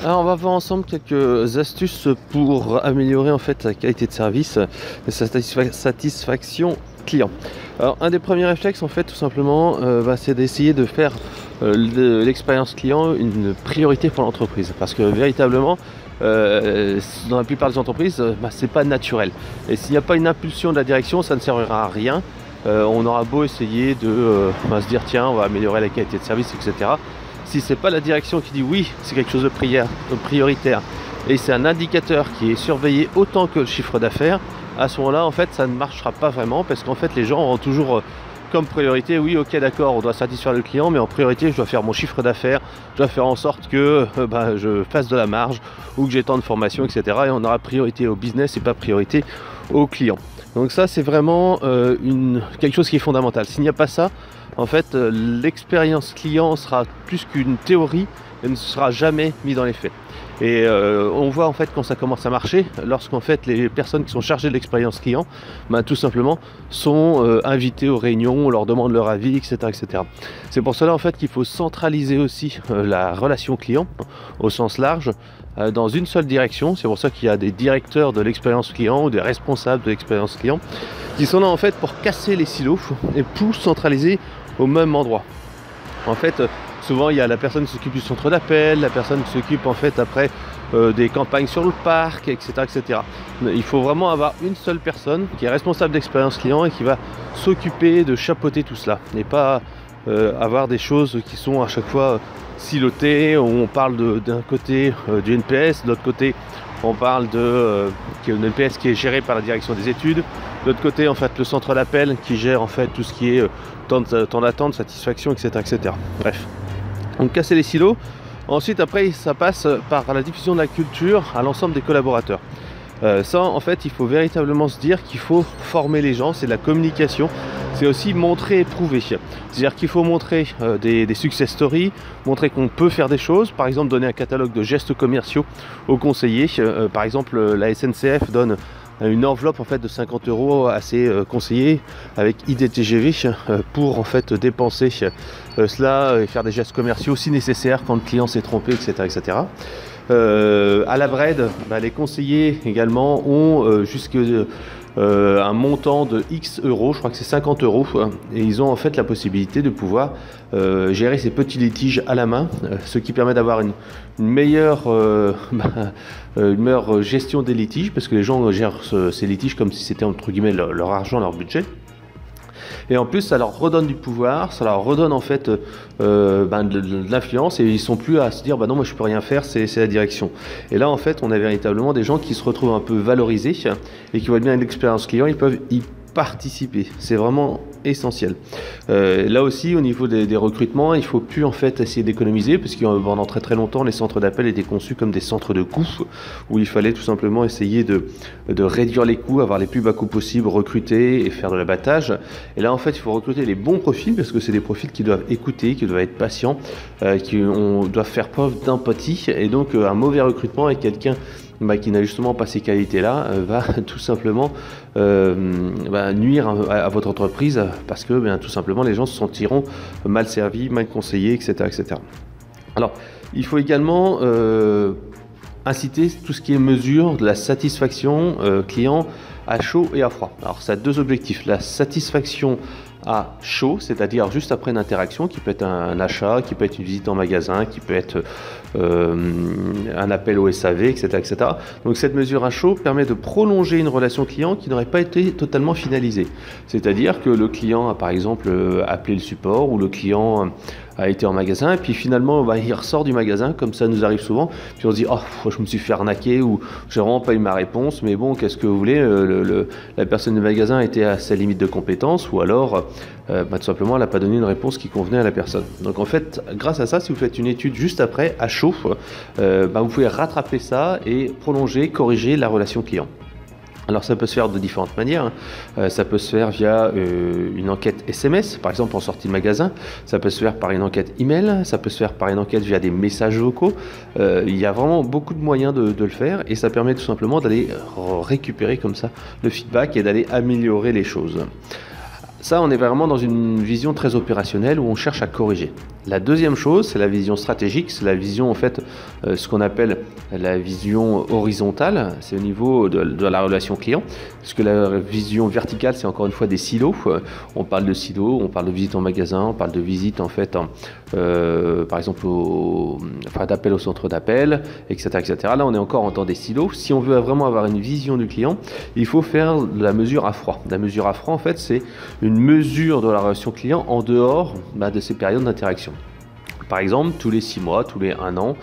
Alors on va voir ensemble quelques astuces pour améliorer en fait la qualité de service et sa satisfaction client. Alors un des premiers réflexes en fait tout simplement c'est d'essayer de faire de l'expérience client une priorité pour l'entreprise, parce que véritablement dans la plupart des entreprises c'est pas naturel, et s'il n'y a pas une impulsion de la direction, ça ne servira à rien. On aura beau essayer de se dire tiens, on va améliorer la qualité de service, etc. Si c'est pas la direction qui dit oui, c'est quelque chose de prioritaire, et c'est un indicateur qui est surveillé autant que le chiffre d'affaires, à ce moment-là en fait ça ne marchera pas vraiment, parce qu'en fait les gens auront toujours comme priorité, oui ok d'accord, on doit satisfaire le client, mais en priorité je dois faire mon chiffre d'affaires, je dois faire en sorte que je fasse de la marge, ou que j'ai tant de formation, etc. Et on aura priorité au business et pas priorité au client. Donc ça c'est vraiment quelque chose qui est fondamental. S'il n'y a pas ça, en fait l'expérience client sera plus qu'une théorie et ne sera jamais mis dans les faits. Et on voit en fait quand ça commence à marcher, lorsqu'en fait les personnes qui sont chargées de l'expérience client tout simplement sont invitées aux réunions, on leur demande leur avis, etc., etc. C'est pour cela en fait qu'il faut centraliser aussi la relation client au sens large dans une seule direction. C'est pour ça qu'il y a des directeurs de l'expérience client ou des responsables de l'expérience client qui sont là en fait pour casser les silos et pour centraliser au même endroit. En fait, souvent il y a la personne qui s'occupe du centre d'appel, la personne qui s'occupe en fait après des campagnes sur le parc, etc., etc. Il faut vraiment avoir une seule personne qui est responsable d'expérience client et qui va s'occuper de chapeauter tout cela, et pas avoir des choses qui sont à chaque fois silotées, où on parle d'un côté du NPS, de l'autre côté on parle de NPS qui est géré par la direction des études, de l'autre côté en fait le centre d'appel qui gère en fait tout ce qui est temps d'attente, satisfaction, etc., etc. Bref, donc casser les silos. Ensuite après ça passe par la diffusion de la culture à l'ensemble des collaborateurs. Ça en fait il faut véritablement se dire qu'il faut former les gens, c'est de la communication, c'est aussi montrer et prouver. C'est-à-dire qu'il faut montrer des success stories, montrer qu'on peut faire des choses, par exemple donner un catalogue de gestes commerciaux aux conseillers. Par exemple la SNCF donne une enveloppe en fait de 50 € à ses conseillers avec IDTGV pour en fait dépenser cela et faire des gestes commerciaux si nécessaire quand le client s'est trompé, etc., etc. À la Bred, les conseillers également ont jusque un montant de X euros, je crois que c'est 50 €, et ils ont en fait la possibilité de pouvoir gérer ces petits litiges à la main, ce qui permet d'avoir une meilleure gestion des litiges, parce que les gens gèrent ces litiges comme si c'était entre guillemets leur argent, leur budget. Et en plus ça leur redonne du pouvoir, ça leur redonne en fait de l'influence, et ils sont plus à se dire non moi je peux rien faire, c'est la direction. Et là en fait on a véritablement des gens qui se retrouvent un peu valorisés et qui voient bien l'expérience client, ils peuvent y participer. C'est vraiment essentiel. Là aussi au niveau des recrutements, il faut plus en fait essayer d'économiser, parce que pendant très très longtemps les centres d'appel étaient conçus comme des centres de coûts où il fallait tout simplement essayer de réduire les coûts, avoir les plus bas coûts possibles, recruter et faire de l'abattage. Et là en fait il faut recruter les bons profils, parce que c'est des profils qui doivent écouter, qui doivent être patients, on doit faire preuve d'empathie, et donc un mauvais recrutement est quelqu'un qui n'a justement pas ces qualités-là, va tout simplement nuire à votre entreprise, parce que tout simplement les gens se sentiront mal servis, mal conseillés, etc., etc. Alors, il faut également inciter tout ce qui est mesure de la satisfaction client à chaud et à froid. Alors, ça a deux objectifs. La satisfaction à chaud, c'est-à-dire juste après une interaction, qui peut être un achat, qui peut être une visite en magasin, qui peut être un appel au SAV, etc., etc. Donc cette mesure à chaud permet de prolonger une relation client qui n'aurait pas été totalement finalisée. C'est-à-dire que le client a par exemple appelé le support, ou le client a été en magasin, et puis finalement il ressort du magasin, comme ça nous arrive souvent, puis on se dit oh je me suis fait arnaquer, ou j'ai vraiment pas eu ma réponse, mais bon qu'est-ce que vous voulez, la personne du magasin était à sa limite de compétence, ou alors tout simplement elle n'a pas donné une réponse qui convenait à la personne. Donc en fait grâce à ça, si vous faites une étude juste après à chaud, vous pouvez rattraper ça et prolonger, corriger la relation client. Alors ça peut se faire de différentes manières. Ça peut se faire via une enquête SMS, par exemple en sortie de magasin. Ça peut se faire par une enquête email. Ça peut se faire par une enquête via des messages vocaux. Il y a vraiment beaucoup de moyens de le faire, et ça permet tout simplement d'aller récupérer comme ça le feedback et d'aller améliorer les choses. Ça, on est vraiment dans une vision très opérationnelle où on cherche à corriger. La deuxième chose, c'est la vision stratégique, c'est la vision en fait, ce qu'on appelle la vision horizontale, c'est au niveau de la relation client, parce que la vision verticale, c'est encore une fois des silos. On parle de silos, on parle de visite en magasin, on parle de visite en fait, par exemple, d'appel au centre d'appel, etc., etc. Là, on est encore dans des silos. Si on veut vraiment avoir une vision du client, il faut faire de la mesure à froid. La mesure à froid, en fait, c'est une mesure de la relation client en dehors de ces périodes d'interaction. Par exemple, tous les 6 mois, tous les 1 an,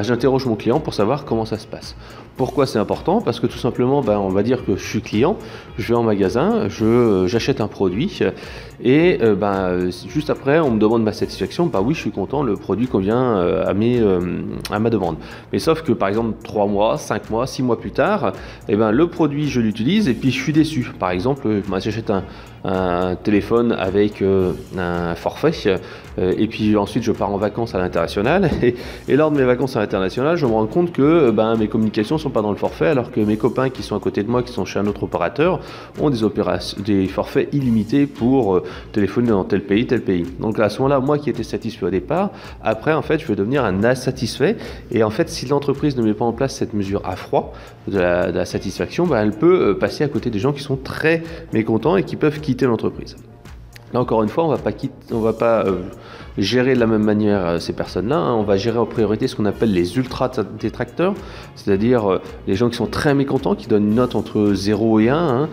j'interroge mon client pour savoir comment ça se passe. Pourquoi c'est important? Parce que tout simplement, on va dire que je suis client, je vais en magasin, j'achète un produit et juste après, on me demande ma satisfaction. Oui, je suis content, le produit convient à ma demande. Mais sauf que par exemple, 3 mois, 5 mois, 6 mois plus tard, le produit, je l'utilise et puis je suis déçu. Par exemple, j'achète un téléphone avec un forfait et puis ensuite je pars en vacances à l'international et lors de mes vacances à l'international, je me rends compte que mes communications sont pas dans le forfait alors que mes copains qui sont à côté de moi, qui sont chez un autre opérateur, ont des forfaits illimités pour téléphoner dans tel pays. Donc à ce moment-là, moi qui étais satisfait au départ, après en fait je vais devenir un insatisfait et en fait si l'entreprise ne met pas en place cette mesure à froid de la satisfaction, elle peut passer à côté des gens qui sont très mécontents et qui peuvent quitter l'entreprise. Là encore une fois, on va pas gérer de la même manière ces personnes-là. On va gérer en priorité ce qu'on appelle les ultra-détracteurs, c'est-à-dire les gens qui sont très mécontents, qui donnent une note entre 0 et 1,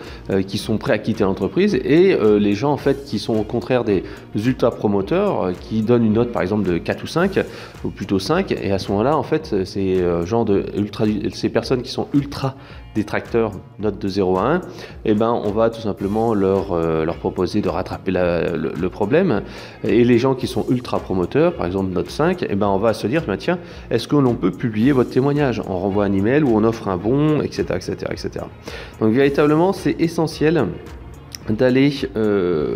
qui sont prêts à quitter l'entreprise, et les gens en fait qui sont au contraire des ultra-promoteurs, qui donnent une note par exemple de 4 ou 5, ou plutôt 5, et à ce moment-là, en fait, ces personnes qui sont ultra détracteurs, note de 0 à 1, on va tout simplement leur proposer de rattraper le problème. Et les gens qui sont ultra promoteurs, par exemple note 5, on va se dire, tiens, est-ce que l'on peut publier votre témoignage? On renvoie un email ou on offre un bon, etc., etc., etc. Donc véritablement, c'est essentiel d'aller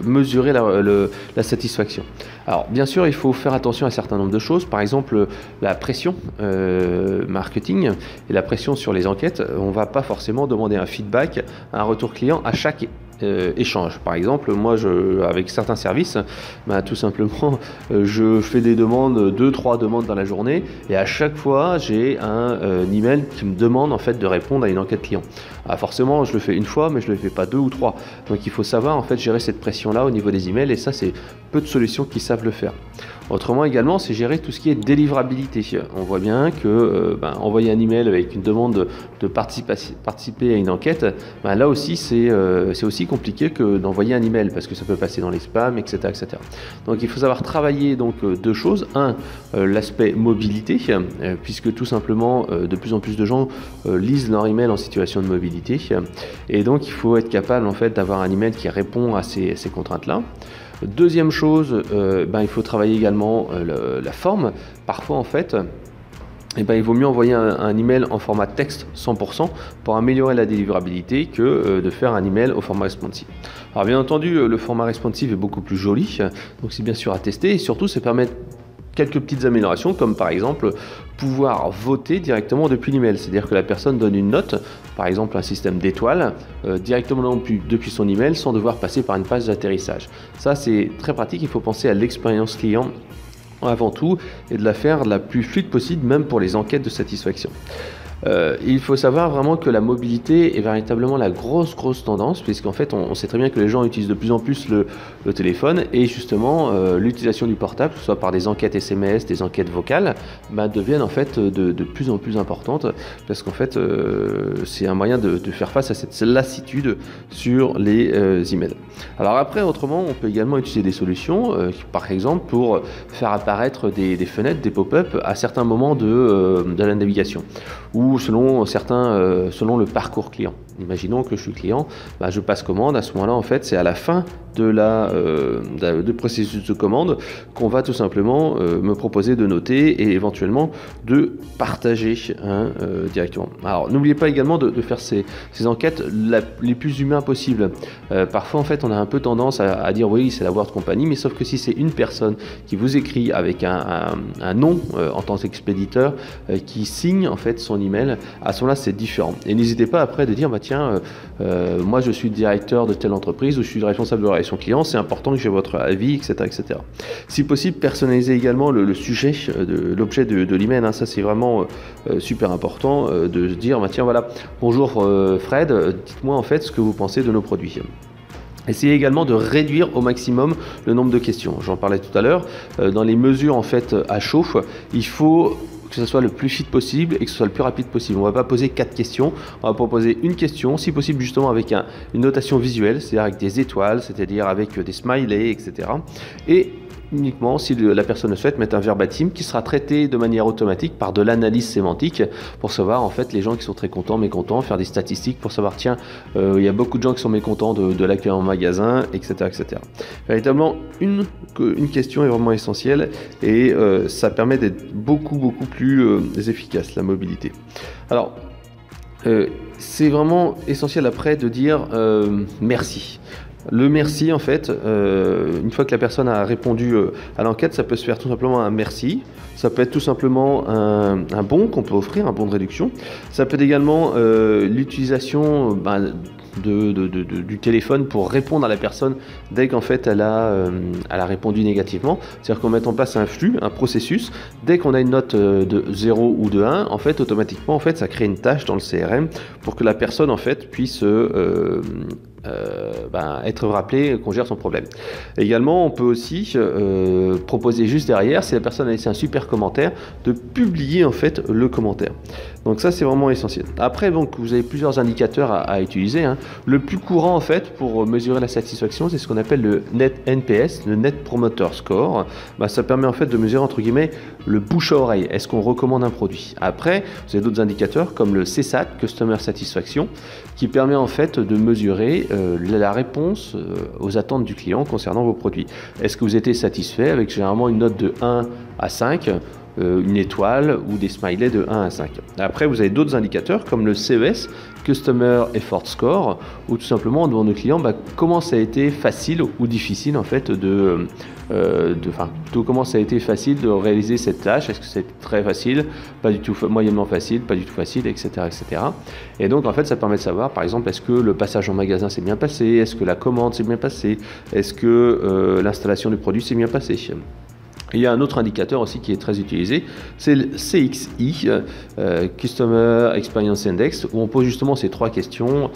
mesurer la satisfaction. Alors bien sûr, il faut faire attention à un certain nombre de choses, par exemple la pression marketing et la pression sur les enquêtes. On ne va pas forcément demander un feedback, un retour client à chaque échange. Par exemple, moi, avec certains services, tout simplement, je fais des demandes, 2-3 demandes dans la journée, et à chaque fois, j'ai un email qui me demande en fait de répondre à une enquête client. Alors forcément, je le fais une fois, mais je le fais pas 2 ou 3. Donc, il faut savoir en fait gérer cette pression-là au niveau des emails, et ça, c'est peu de solutions qui savent le faire. Autrement également, c'est gérer tout ce qui est délivrabilité. On voit bien que envoyer un email avec une demande de participer à une enquête, là aussi c'est aussi compliqué que d'envoyer un email parce que ça peut passer dans les spams, etc., etc. Donc il faut savoir travailler donc deux choses. Un, l'aspect mobilité, puisque tout simplement de plus en plus de gens lisent leur email en situation de mobilité, et donc il faut être capable en fait d'avoir un email qui répond à ces contraintes-là. Deuxième chose, il faut travailler également la forme. Parfois en fait, il vaut mieux envoyer un email en format texte 100% pour améliorer la délivrabilité que de faire un email au format responsive. Alors bien entendu, le format responsive est beaucoup plus joli, donc c'est bien sûr à tester, et surtout ça permet quelques petites améliorations, comme par exemple pouvoir voter directement depuis l'email, c'est-à-dire que la personne donne une note, par exemple un système d'étoiles, directement depuis son email sans devoir passer par une page d'atterrissage. Ça c'est très pratique, il faut penser à l'expérience client avant tout et de la faire la plus fluide possible, même pour les enquêtes de satisfaction. Il faut savoir vraiment que la mobilité est véritablement la grosse tendance, puisqu'en fait on sait très bien que les gens utilisent de plus en plus le téléphone, et justement l'utilisation du portable, que ce soit par des enquêtes SMS, des enquêtes vocales, deviennent en fait de plus en plus importantes, parce qu'en fait c'est un moyen de faire face à cette lassitude sur les emails. Alors après, autrement, on peut également utiliser des solutions, par exemple pour faire apparaître des fenêtres, des pop-up à certains moments de la navigation, ou selon le parcours client. Imaginons que je suis client, je passe commande, à ce moment-là en fait c'est à la fin de processus de commande qu'on va tout simplement me proposer de noter et éventuellement de partager directement. Alors n'oubliez pas également de faire ces enquêtes les plus humains possibles. Parfois en fait on a un peu tendance à dire oui c'est la Word Company, mais sauf que si c'est une personne qui vous écrit avec un nom en tant qu'expéditeur qui signe en fait son email, à ce moment-là c'est différent. Et n'hésitez pas après de dire tiens, moi je suis directeur de telle entreprise ou je suis responsable de la relation client, c'est important que j'ai votre avis, etc., etc. Si possible, personnaliser également le sujet, l'objet de l'email, hein. Ça c'est vraiment super important de se dire, bah, tiens voilà, bonjour Fred, dites-moi en fait ce que vous pensez de nos produits. Essayez également de réduire au maximum le nombre de questions. J'en parlais tout à l'heure. Dans les mesures en fait à chauffe, il faut que ce soit le plus vite possible et que ce soit le plus rapide possible. On ne va pas poser 4 questions, on va proposer une question, si possible justement avec une notation visuelle, c'est-à-dire avec des étoiles, c'est-à-dire avec des smileys, etc. Et uniquement si la personne le souhaite, mettre un verbatim qui sera traité de manière automatique par de l'analyse sémantique pour savoir en fait les gens qui sont très contents, mécontents, faire des statistiques pour savoir tiens, il y a beaucoup de gens qui sont mécontents de l'accueil en magasin, etc., etc. Véritablement, une question est vraiment essentielle et ça permet d'être beaucoup plus efficace, la mobilité. Alors, c'est vraiment essentiel après de dire merci. Le merci, en fait, une fois que la personne a répondu à l'enquête, ça peut se faire tout simplement un merci. Ça peut être tout simplement un bon qu'on peut offrir, un bon de réduction. Ça peut être également l'utilisation du téléphone pour répondre à la personne dès qu'en fait elle a répondu négativement. C'est-à-dire qu'on met en place un flux, un processus. Dès qu'on a une note de 0 ou de 1, en fait, automatiquement, en fait, ça crée une tâche dans le CRM pour que la personne en fait puisse être rappelé qu'on gère son problème. Également, on peut aussi proposer juste derrière, si la personne a laissé un super commentaire, de publier en fait le commentaire. Donc ça, c'est vraiment essentiel. Après, donc, vous avez plusieurs indicateurs à utiliser, hein. Le plus courant en fait pour mesurer la satisfaction, c'est ce qu'on appelle le Net NPS, le Net Promoter Score. Ça permet en fait de mesurer entre guillemets le bouche à oreille. Est-ce qu'on recommande un produit? Après, vous avez d'autres indicateurs comme le CSAT, Customer Satisfaction, qui permet en fait de mesurer la réponse aux attentes du client concernant vos produits. Est-ce que vous êtes satisfait avec généralement une note de 1 à 5, une étoile ou des smileys de 1 à 5. Après, vous avez d'autres indicateurs comme le CES, Customer Effort Score, où tout simplement on demande au client comment ça a été facile ou difficile en fait comment ça a été facile de réaliser cette tâche. Est-ce que c'est très facile, pas du tout, moyennement facile, pas du tout facile, etc., etc. Et donc en fait ça permet de savoir par exemple est-ce que le passage en magasin s'est bien passé, est-ce que la commande s'est bien passée, est-ce que l'installation du produit s'est bien passée. Il y a un autre indicateur aussi qui est très utilisé, c'est le CXI, Customer Experience Index, où on pose justement ces 3 questions,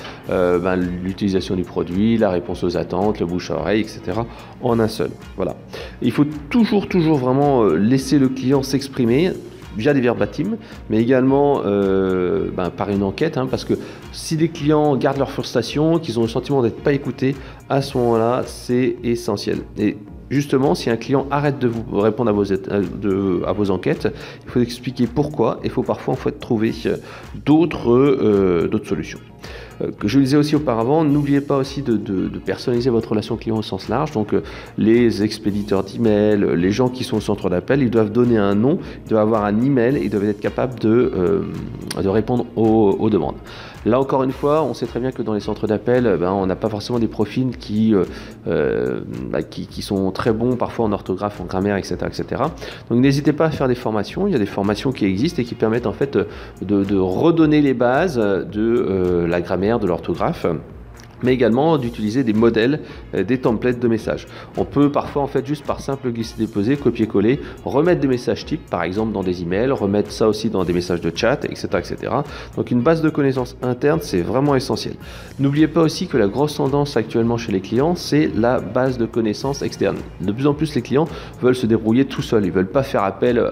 l'utilisation du produit, la réponse aux attentes, le bouche à oreille, etc. en un seul. Voilà. Il faut toujours vraiment laisser le client s'exprimer via des verbatims, mais également par une enquête, hein, parce que si les clients gardent leur frustration, qu'ils ont le sentiment d'être pas écoutés, à ce moment-là, c'est essentiel. Et justement, si un client arrête de vous répondre à vos enquêtes, il faut expliquer pourquoi. Il faut parfois en fait trouver d'autres solutions. Je le disais aussi auparavant, n'oubliez pas aussi de personnaliser votre relation client au sens large. Donc les expéditeurs d'email, les gens qui sont au centre d'appel, ils doivent donner un nom, ils doivent avoir un email, ils doivent être capables de répondre aux demandes. Là encore une fois, on sait très bien que dans les centres d'appel, on n'a pas forcément des profils qui sont très bons parfois en orthographe, en grammaire, etc., etc. Donc n'hésitez pas à faire des formations. Il y a des formations qui existent et qui permettent en fait de redonner les bases de la grammaire, de l'orthographe, mais également d'utiliser des modèles, des templates de messages. On peut parfois en fait juste par simple glisser-déposer, copier-coller, remettre des messages types par exemple dans des emails, remettre ça aussi dans des messages de chat, etc., etc. Donc une base de connaissances interne, c'est vraiment essentiel. N'oubliez pas aussi que la grosse tendance actuellement chez les clients, c'est la base de connaissances externe. De plus en plus les clients veulent se débrouiller tout seuls, ils veulent pas faire appel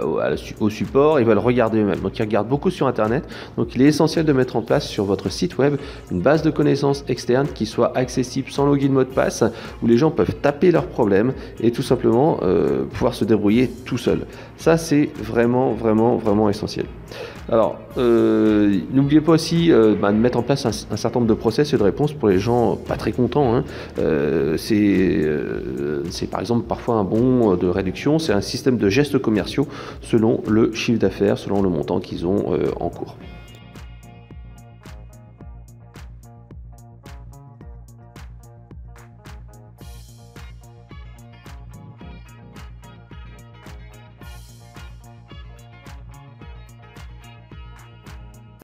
au support, ils veulent regarder eux-mêmes. Donc ils regardent beaucoup sur internet. Donc il est essentiel de mettre en place sur votre site web une base de connaissances externe qui soit accessible sans login mot de passe, où les gens peuvent taper leurs problèmes et tout simplement pouvoir se débrouiller tout seul. Ça c'est vraiment essentiel. Alors n'oubliez pas aussi de mettre en place un certain nombre de process et de réponses pour les gens pas très contents, hein. C'est par exemple parfois un bon de réduction, c'est un système de gestes commerciaux selon le chiffre d'affaires, selon le montant qu'ils ont en cours.